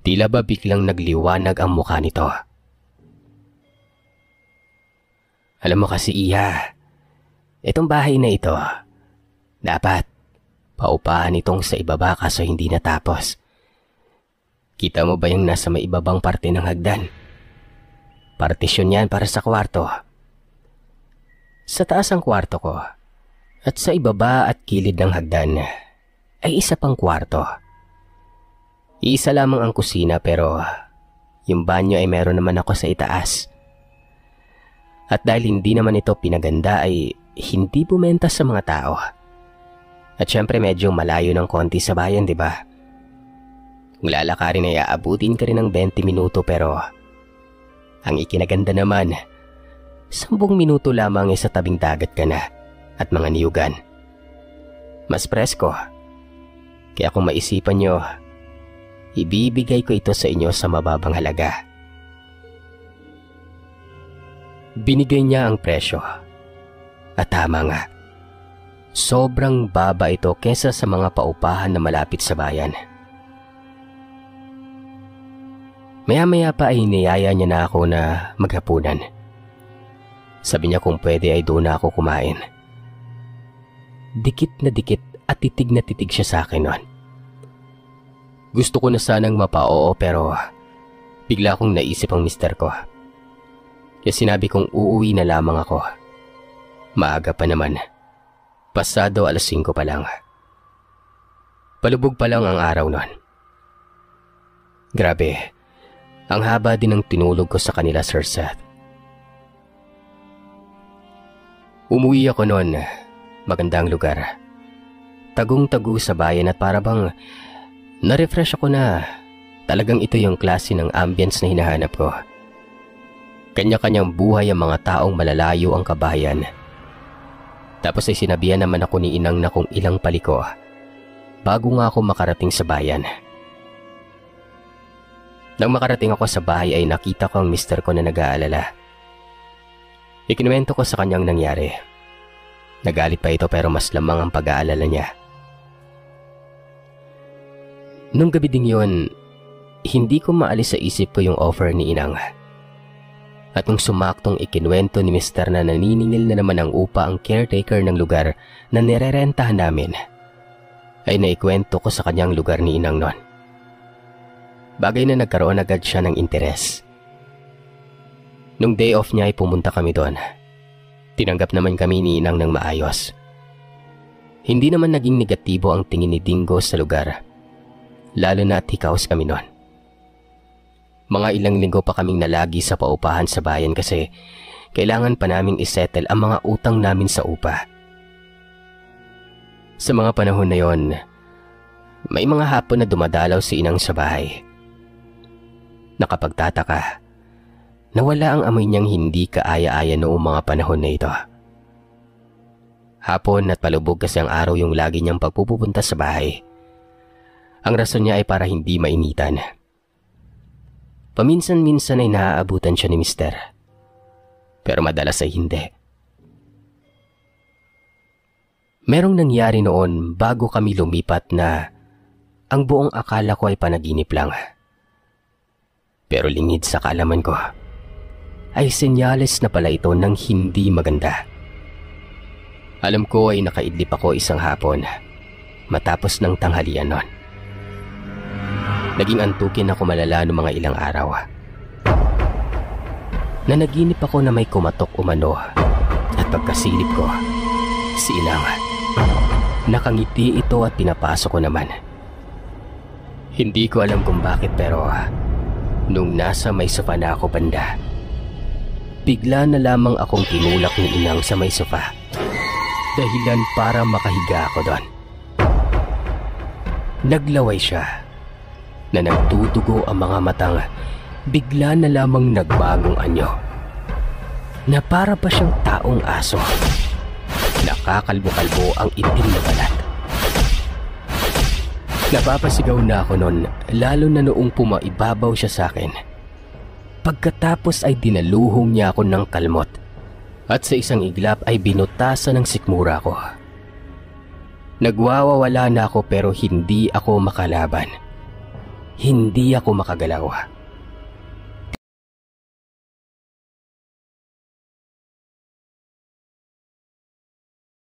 Tila ba biglang nagliwanag ang mukha nito. Alam mo kasi, Iha, itong bahay na ito, dapat paupahan itong sa ibaba kaso hindi natapos. Kita mo ba yung nasa may ibabang parte ng hagdan? Partisyon yan para sa kwarto. Sa taas ang kwarto ko at sa ibaba at kilid ng hagdan ay isa pang kwarto. Iisa lamang ang kusina pero yung banyo ay meron naman ako sa itaas. At dahil hindi naman ito pinaganda ay hindi bumenta sa mga tao. At syempre medyo malayo ng konti sa bayan, di ba? Kung lalakarin ay aabutin ka rin ng 20 minuto pero ang ikinaganda naman, 10 minuto lamang sa tabing dagat ka na at mga niyugan. Mas presko. Kaya kung maisipan nyo, ibibigay ko ito sa inyo sa mababang halaga. Binigay niya ang presyo. At tama nga. Sobrang baba ito kesa sa mga paupahan na malapit sa bayan. Maya-maya pa ay niyaya niya na ako na maghapunan. Sabi niya kung pwede ay doon na ako kumain. Dikit at titig na titig siya sa akin noon. Gusto ko na sanang mapa-oo pero bigla akong naisip ang mister ko. Kaya sinabi kong uuwi na lamang ako. Maaga pa naman. Pasado 5:00 pa lang. Palubog pa lang ang araw noon. Grabe, ang haba din ng tinulog ko sa kanila, Sir Seth. Umuwi ako noon. Magandang lugar. Tagong-tago sa bayan at para bang na-refresh ako na talagang ito yung klase ng ambience na hinahanap ko. Kanya-kanyang buhay ang mga taong malalayo ang kabayan. Tapos ay sinabihan naman ako ni Inang na kung ilang paliko bago nga ako makarating sa bayan. Nang makarating ako sa bahay ay nakita ko ang mister ko na nag-aalala. Ikinuwento ko sa kanyang nangyari. Nagalit pa ito pero mas lamang ang pag-aalala niya. Nung gabi ding yun, hindi ko maalis sa isip ko yung offer ni Inang. At nung sumaktong ikinuwento ni Mr. na naniningil na naman ang upa ang caretaker ng lugar na nirerentahan namin, ay naikwento ko sa kanyang lugar ni Inang nun. Bagay na nagkaroon agad siya ng interes. Nung day off niya ay pumunta kami doon. Tinanggap naman kami ni Inang ng maayos. Hindi naman naging negatibo ang tingin ni Dingo sa lugar. Lalo na at hikaos kami noon. Mga ilang linggo pa kaming nalagi sa paupahan sa bayan kasi kailangan pa naming isettle ang mga utang namin sa upa. Sa mga panahon na yon, may mga hapon na dumadalaw si Inang sa bahay. Nakapagtataka, nawala ang amoy niyang hindi kaaya-aya noong mga panahon na ito. Hapon at palubog kasi ang araw yung lagi niyang pagpupunta sa bahay. Ang rason niya ay para hindi mainitan. Paminsan-minsan ay naaabutan siya ni Mister. Pero madalas ay hindi. Merong nangyari noon bago kami lumipat na ang buong akala ko ay panaginip lang. Pero lingid sa kaalaman ko, ay senyales na pala ito ng hindi maganda. Alam ko ay nakaidlip ako isang hapon matapos ng tanghalian noon. Naging antukin ako malala noong mga ilang araw. Nanaginip ako na may kumatok umano at pagkasilip ko, si Inang. Nakangiti ito at pinapasok ko naman. Hindi ko alam kung bakit pero nung nasa may sofa na ako banda, bigla na lamang akong tinulak ni Inang sa may sofa. Dahilan para makahiga ako doon. Naglaway siya na nagtutugo ang mga matang bigla na lamang nagbagong anyo. Na para pa siyang taong aso. Nakakalbo-kalbo ang itim na balat. Napapasigaw na ako noon lalo na noong pumaibabaw siya sa akin. Pagkatapos ay dinaluhong niya ako ng kalmot at sa isang iglap ay binutasan ng sikmura ko. Nagwawawala na ako pero hindi ako makalaban. Hindi ako makagalaw.